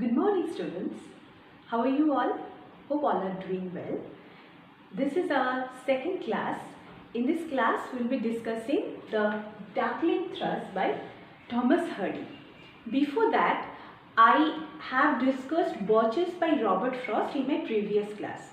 Good morning, students. How are you all? Hope all are doing well. This is our second class. In this class, we'll be discussing the Darkling Thrush by Thomas Hardy. Before that, I have discussed Birches by Robert Frost in my previous class.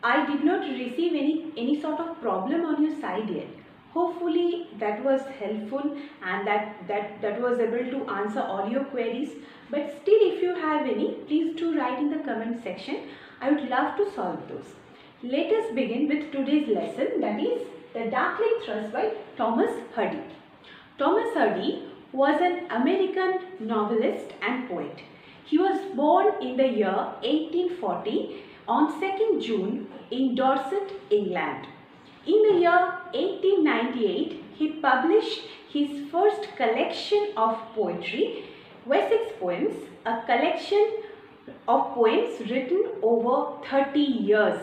I did not receive any sort of problem on your side yet. Hopefully that was helpful and that was able to answer all your queries. But still, if you have any, please do write in the comment section. I would love to solve those. Let us begin with today's lesson, that is The Darkling Thrush by Thomas Hardy. Thomas Hardy was an American novelist and poet. He was born in the year 1840 on 2nd June in Dorset, England. In the year 1898, he published his first collection of poetry, Wessex Poems, a collection of poems written over 30 years.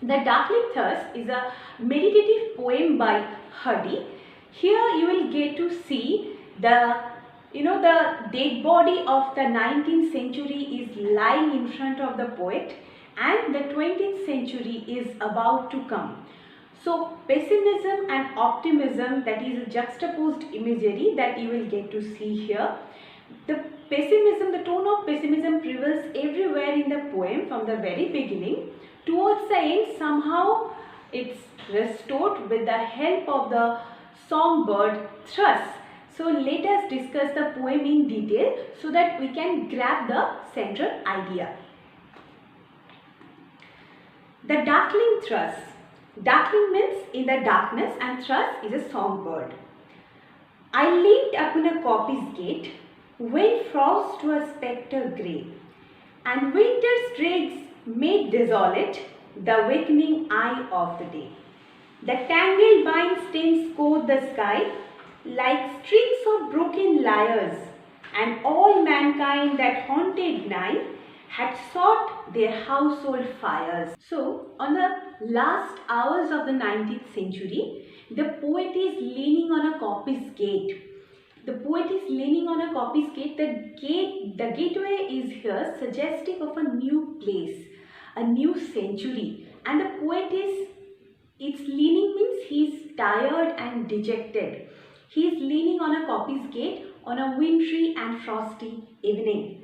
The Darkling Thrush is a meditative poem by Hardy. Here you will get to see the dead body of the 19th century is lying in front of the poet and the 20th century is about to come. So pessimism and optimism, that is a juxtaposed imagery that you will get to see here. The tone of pessimism prevails everywhere in the poem from the very beginning. Towards the end, somehow it's restored with the help of the songbird thrush. So let us discuss the poem in detail so that we can grab the central idea. The Darkling Thrush. Darkling means in the darkness and thrush is a songbird. I leaned upon a coppice gate when frost was spectre grey, and winter's dregs made desolate the wakening eye of the day. The tangled vine stems covered the sky like strings of broken lyres, and all mankind that haunted night had sought their household fires. So, on the last hours of the 19th century, the poet is leaning on a coppice gate. The poet is leaning on a coppice gate. The gateway is here suggestive of a new place, a new century. And the poet its leaning means he is tired and dejected. He is leaning on a coppice gate on a wintry and frosty evening.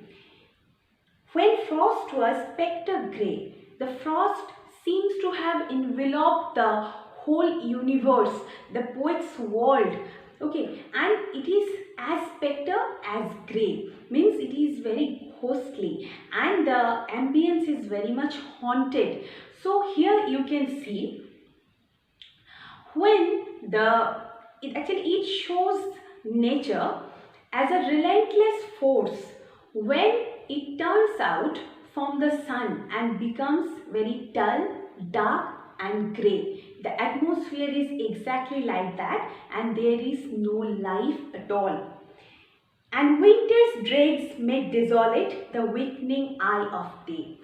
When frost was spectre grey, the frost seems to have enveloped the whole universe, the poet's world. Okay, and it is as spectre as grey, means it is very ghostly and the ambience is very much haunted. So here you can see when it shows nature as a relentless force when it turns out from the sun and becomes very dull, dark and grey. The atmosphere is exactly like that and there is no life at all. And winter's dregs made desolate the wakening eye of day.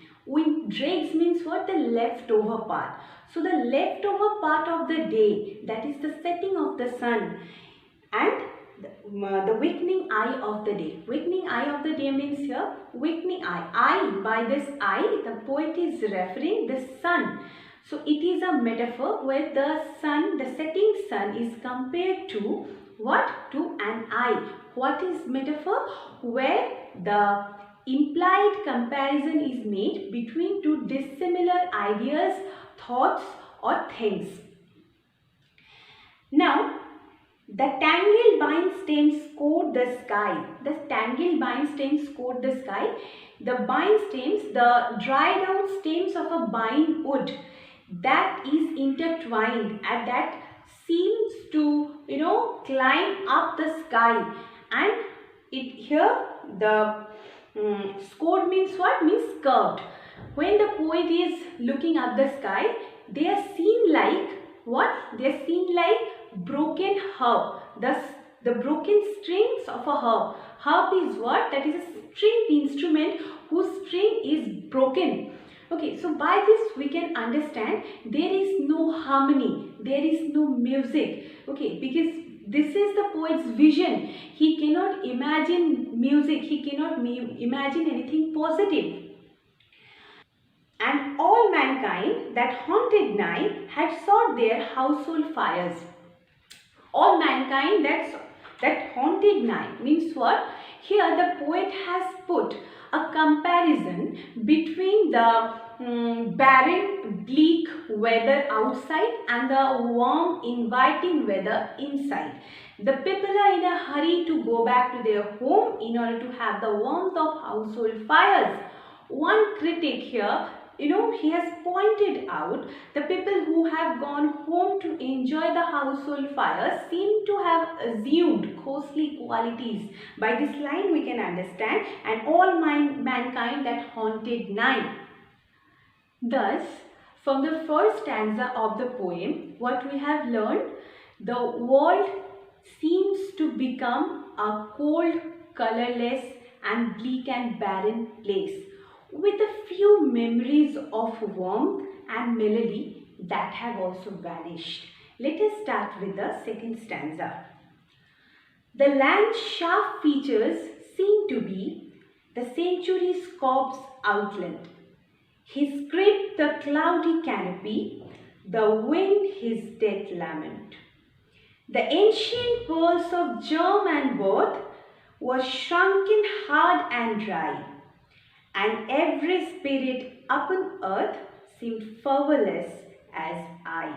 Dregs means what? The leftover part. So the leftover part of the day, that is the setting of the sun and the wakening eye of the day. Wakening eye of the day means here wakening eye. By this eye, the poet is referring the sun. So it is a metaphor where the sun, the setting sun is compared to what? To an eye. What is metaphor? Where the implied comparison is made between two dissimilar ideas, thoughts or things. Now, the tangled vine stems coat the sky. The tangled vine stems coat the sky. The vine stems, the dried out stems of a vine wood that is intertwined and that seems to climb up the sky, and here the scored means what? Means curved. When the poet is looking at the sky, they are seen like what? They are seen like broken harp. Thus, the broken strings of a harp. Harp is what? That is a stringed instrument whose string is broken. Okay, so by this we can understand there is no harmony, there is no music. Okay, because This is the poet's vision. He cannot imagine music. He cannot imagine anything positive. And all mankind that haunted night had sought their household fires. All mankind that haunted night means what? Here the poet has put a comparison between the barren, bleak weather outside and the warm, inviting weather inside. The people are in a hurry to go back to their home in order to have the warmth of household fires. One critic here, he has pointed out the people who have gone home to enjoy the household fires seem to have assumed costly qualities. By this line we can understand, and all mankind that haunted night. Thus, from the first stanza of the poem, what we have learned, the world seems to become a cold, colorless and bleak and barren place, with a few memories of warmth and melody that have also vanished. Let us start with the second stanza. The land's sharp features seem to be the century's corpse outlined. His script the cloudy canopy, the wind his death lament. The ancient pearls of germ and birth were shrunken hard and dry, and every spirit upon earth seemed fervorless as I.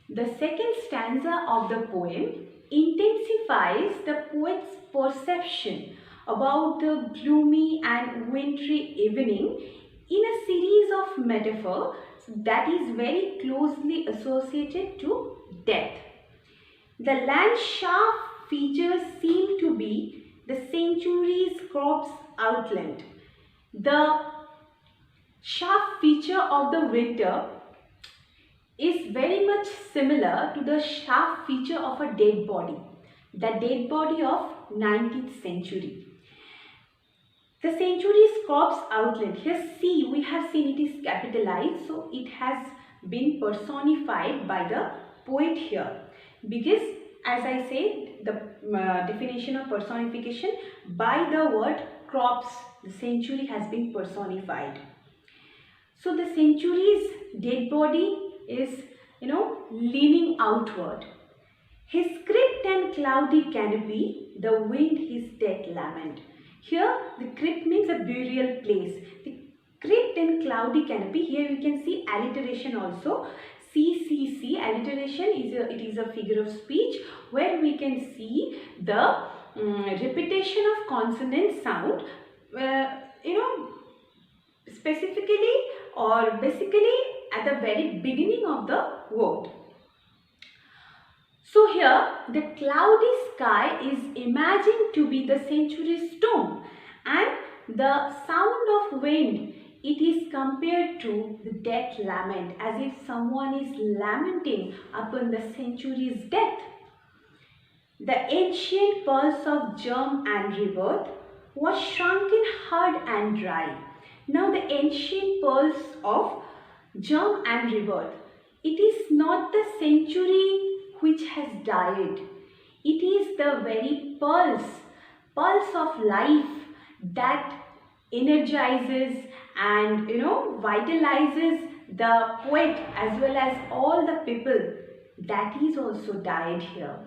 The second stanza of the poem intensifies the poet's perception about the gloomy and wintry evening in a series of metaphors that is very closely associated to death. The land's sharp features seem to be the century's crops outlined. The sharp feature of the winter is very much similar to the sharp feature of a dead body, the dead body of 19th century. The century's crops outlined. Here see, we have seen it is capitalized, so it has been personified by the poet here, because as I said, the definition of personification, by the word crops, the century has been personified. So the century's dead body is, leaning outward. His crypt and cloudy canopy, the wind his death lament. Here the crypt means a burial place. The crypt and cloudy canopy, here you can see alliteration also. C, alliteration is a figure of speech where we can see the repetition of consonant sound, specifically or basically at the very beginning of the word. So here the cloudy sky is imagined to be the century's tomb, and the sound of wind, it is compared to the death lament, as if someone is lamenting upon the century's death. The ancient pearls of germ and rebirth was shrunken hard and dry. Now the ancient pearls of germ and rebirth, it is not the century which has died. It is the very pulse of life that energizes and vitalizes the poet as well as all the people, that is also died here.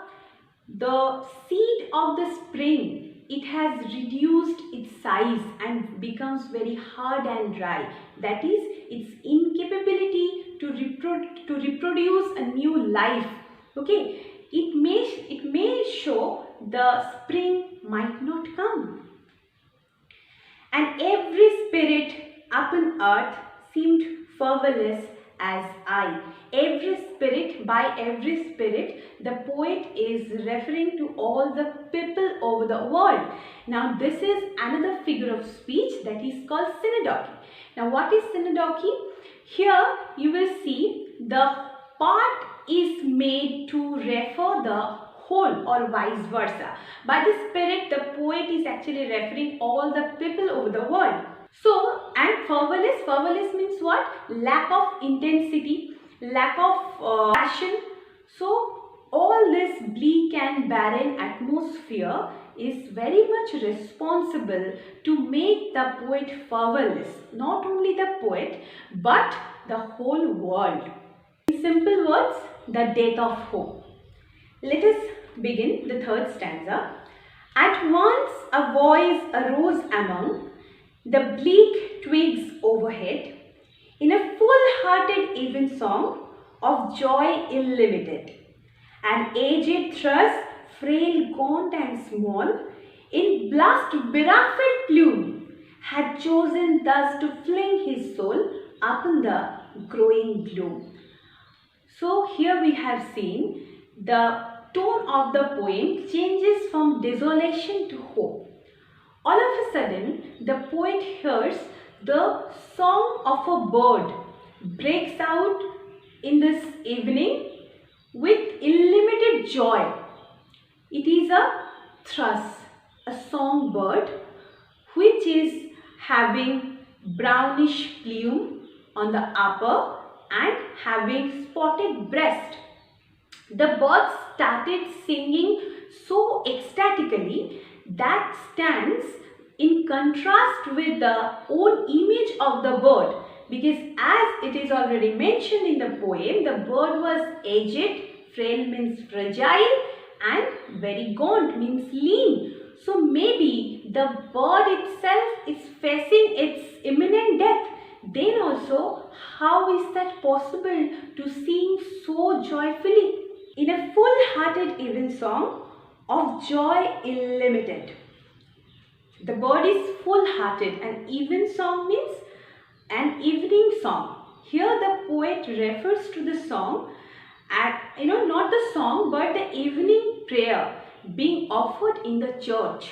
The seed of the spring, it has reduced its size and becomes very hard and dry. That is its incapability to reproduce a new life. Okay, it may show the spring might not come. And every spirit upon earth seemed fervorless as I. By every spirit, the poet is referring to all the people over the world. Now this is another figure of speech that is called synecdoche. Now what is synecdoche? Here you will see the part is made to refer the whole or vice versa. By the spirit, the poet is actually referring all the people over the world. So, and fervorless means what? Lack of intensity, lack of passion. So, all this bleak and barren atmosphere is very much responsible to make the poet fervorless. Not only the poet, but the whole world. In simple words, the death of hope. Let us begin the third stanza. At once a voice arose among the bleak twigs overhead, in a full-hearted evensong of joy illimited. An aged thrush, frail, gaunt and small, in blast beruffled plume, had chosen thus to fling his soul up in the growing gloom. So here we have seen the tone of the poem changes from desolation to hope. All of a sudden, the poet hears the song of a bird breaks out in this evening with unlimited joy. It is a thrush, a songbird, which is having brownish plume on the upper and having spotted breast. The bird started singing so ecstatically that stands in contrast with the own image of the bird, because as it is already mentioned in the poem, the bird was aged, frail means fragile, and very gaunt means lean. So maybe the bird itself is facing its imminent death. Then also, how is that possible to sing so joyfully? In a full-hearted evensong of joy illimited. The bird is full-hearted, and evensong means an evening song. Here the poet refers to the song at, not the song but the evening prayer being offered in the church.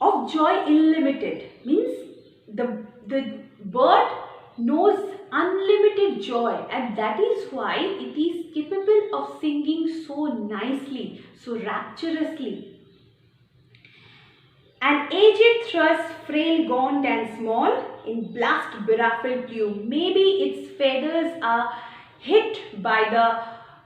Of joy illimited means the bird knows unlimited joy, and that is why it is capable of singing so nicely, so rapturously. An aged thrush, frail, gaunt and small, in blast beruffled plume. Maybe its feathers are hit by the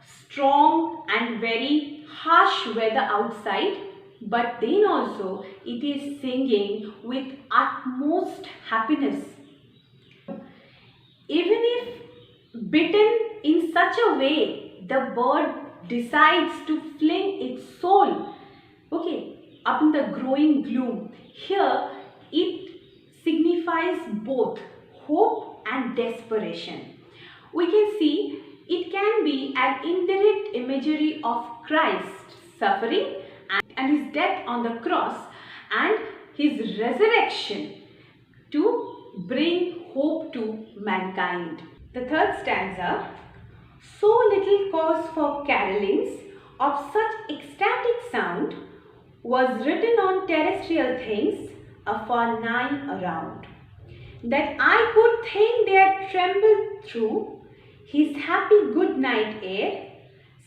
strong and very harsh weather outside, but then also it is singing with utmost happiness. Even if bitten in such a way, the bird decides to fling its soul, up in the growing gloom. Here it signifies both hope and desperation. We can see it can be an indirect imagery of Christ's suffering and his death on the cross and his resurrection to bring hope to mankind. The third stanza, so little cause for carolings of such ecstatic sound was written on terrestrial things afar nigh around, that I could think there trembled through his happy good night air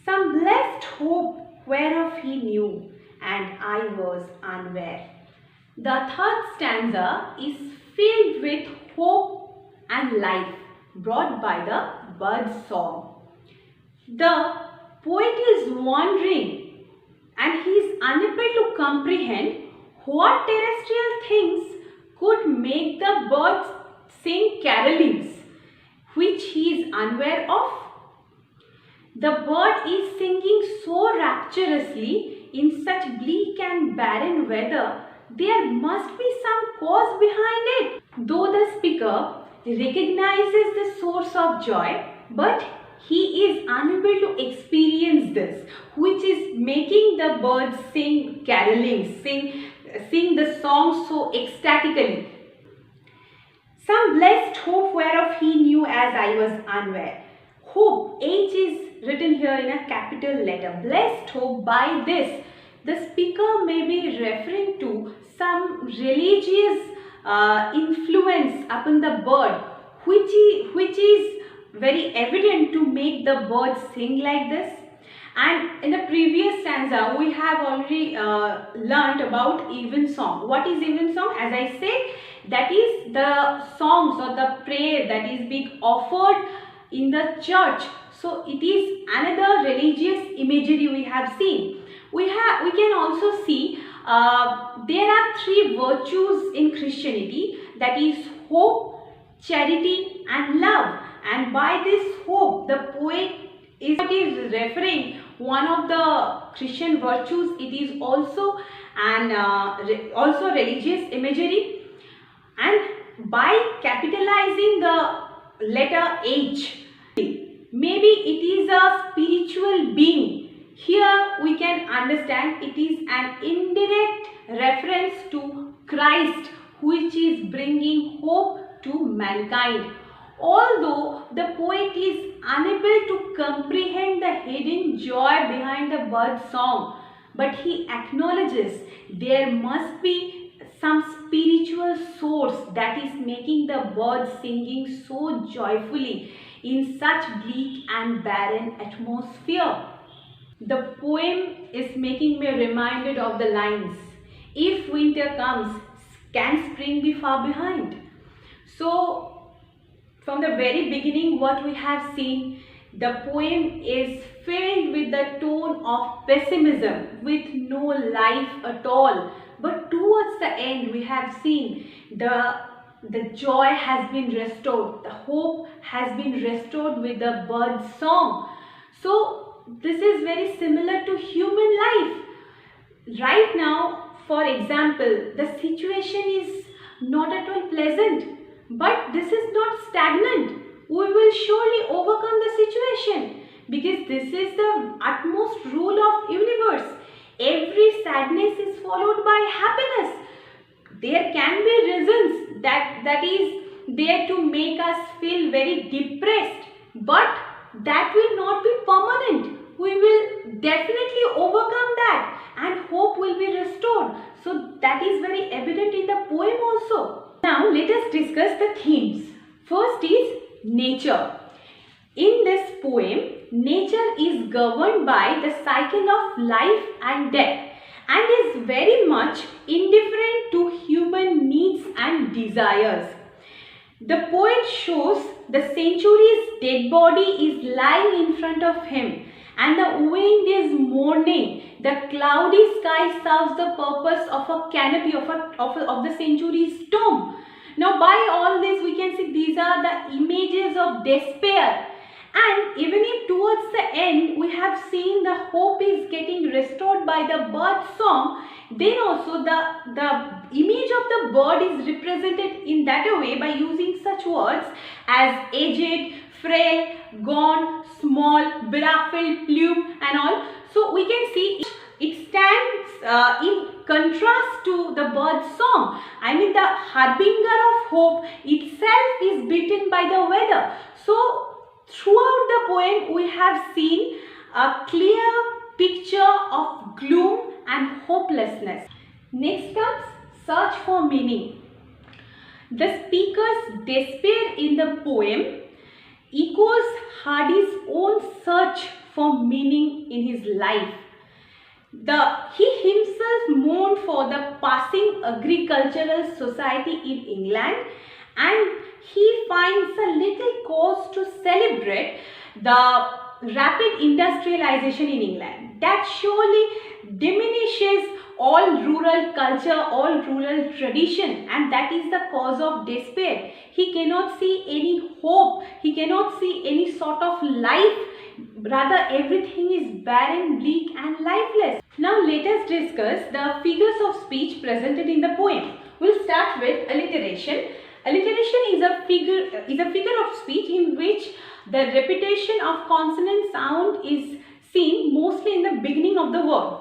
some blessed hope whereof he knew, and I was unaware. The third stanza is filled with hope and life brought by the bird's song. The poet is wondering and he is unable to comprehend what terrestrial things could make the birds sing carolings, which he is unaware of. The bird is singing so rapturously in such bleak and barren weather, there must be some cause behind it. Though the speaker recognizes the source of joy, but he is unable to experience this, which is making the birds sing carolings, sing the song so ecstatically. Some blessed hope whereof he knew as I was unaware. Hope, H is written here in a capital letter. Blessed hope, by this, the speaker may be referring to some religious influence upon the bird, which is very evident to make the birds sing like this. And in the previous stanza, we have already learnt about evensong. What is evensong? As I said, that is the songs or the prayer that is being offered in the church So it is another religious imagery we have seen. We can also see there are three virtues in Christianity, that is hope, charity and love. And by this hope, the poet is referring one of the Christian virtues. It is also also religious imagery, and by capitalizing the letter H, maybe it is a spiritual being. Here we can understand it is an indirect reference to Christ, which is bringing hope to mankind. Although the poet is unable to comprehend the hidden joy behind the bird's song, but he acknowledges there must be some spiritual source that is making the bird singing so joyfully in such bleak and barren atmosphere. The poem is making me reminded of the lines, "If winter comes, can spring be far behind?" So, from the very beginning, what we have seen, the poem is filled with the tone of pessimism, with no life at all. But towards the end, we have seen the joy has been restored, the hope has been restored with the bird's song. So, this is very similar to human life. Right now, for example, the situation is not at all pleasant, but this is not stagnant. We will surely overcome the situation, because this is the utmost rule of universe. Every sadness is followed by happiness. There can be reasons that is there to make us feel very depressed, but that will not be permanent. We will definitely overcome that and hope will be restored. So that is very evident in the poem also. Now let us discuss the themes. First is nature. In this poem, nature is governed by the cycle of life and death and is very much indifferent to human needs and desires. The poet shows the century's dead body is lying in front of him, and the wind is mourning. The cloudy sky serves the purpose of a canopy of the century's tomb. Now by all this we can see these are the images of despair. And even if towards the end we have seen the hope is getting restored by the bird song, then also the image of the bird is represented in that way by using such words as aged, frail, gaunt, small, beruffled, plume and all. So we can see it stands in contrast to the bird's song. I mean, the harbinger of hope itself is beaten by the weather. So throughout the poem we have seen a clear picture of gloom and hopelessness. Next comes search for meaning. The speaker's despair in the poem echoes Hardy's own search for meaning in his life. He himself mourned for the passing agricultural society in England, and he finds a little cause to celebrate the rapid industrialization in England. That surely diminishes all rural culture, all rural tradition, and that is the cause of despair. He cannot see any hope, he cannot see any sort of life, rather everything is barren, bleak and lifeless. Now let us discuss the figures of speech presented in the poem. We'll start with alliteration. Alliteration is a figure of speech in which the repetition of consonant sound is seen mostly in the beginning of the word.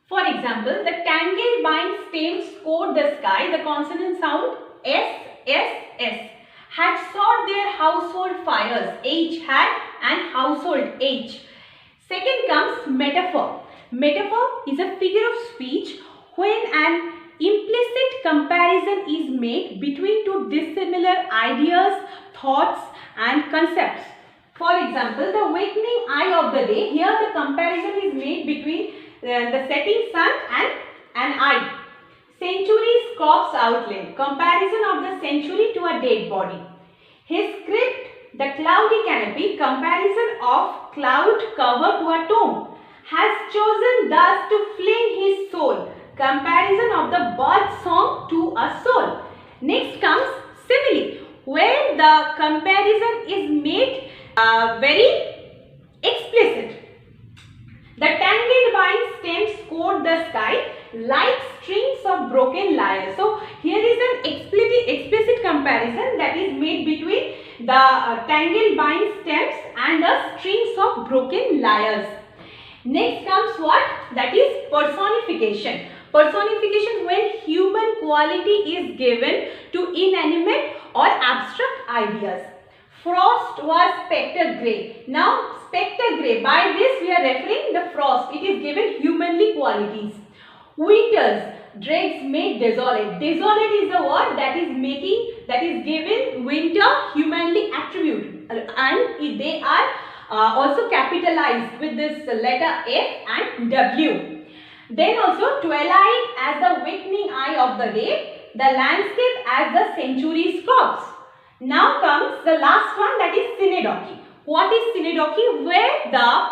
For example, the tangled vine stems scored the sky, the consonant sound S, S, S. Had sought their household fires, H had, and household, H. Second comes metaphor. Metaphor is a figure of speech when an implicit comparison is made between two dissimilar ideas, thoughts and concepts. For example, the wakening eye of the day, here the comparison is made between the setting sun and an eye. Century's corpse outline, comparison of the century to a dead body. His script The cloudy canopy, comparison of cloud cover to a tomb, has chosen thus to fling his soul. Comparison of the bird song to a soul. Next comes simile, where the comparison is made very explicit. The tangled vine stems coat the sky like strings of broken lyres. So here is an explicit comparison that is made between the tangled vine stems and the strings of broken lyres. Next comes what? That is personification. Personification, when human quality is given to inanimate or abstract ideas. Frost was spectre grey. Now spectre grey, by this we are referring the frost. It is given humanly qualities. Winters, dregs made desolate. Desolate is the word that is given winter humanly attribute, and they are also capitalized with this letter F and W. Then also twilight as the wakening eye of the day, the landscape as the century's corpse. Now comes the last one, that is synecdoche. What is synecdoche? Where the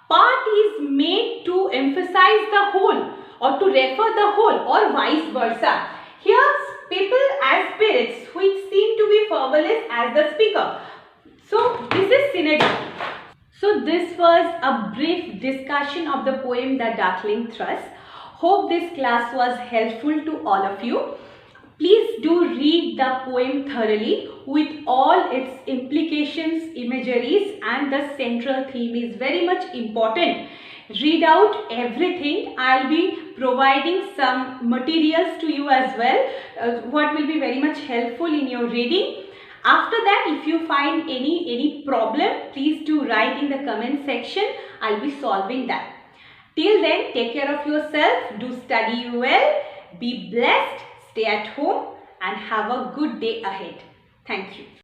part is made to emphasize the whole or to refer the whole or vice versa. Here people as spirits which seem to be fabulous as the speaker. So this is synecdoche. So this was a brief discussion of the poem The Darkling Thrush. Hope this class was helpful to all of you. Please do read the poem thoroughly with all its implications, imageries, and the central theme is very much important. Read out everything. I'll be providing some materials to you as well, what will be very much helpful in your reading. After that, if you find any problem, please do write in the comment section. I'll be solving that. Till then, take care of yourself. Do study well. Be blessed. Stay at home and have a good day ahead. Thank you.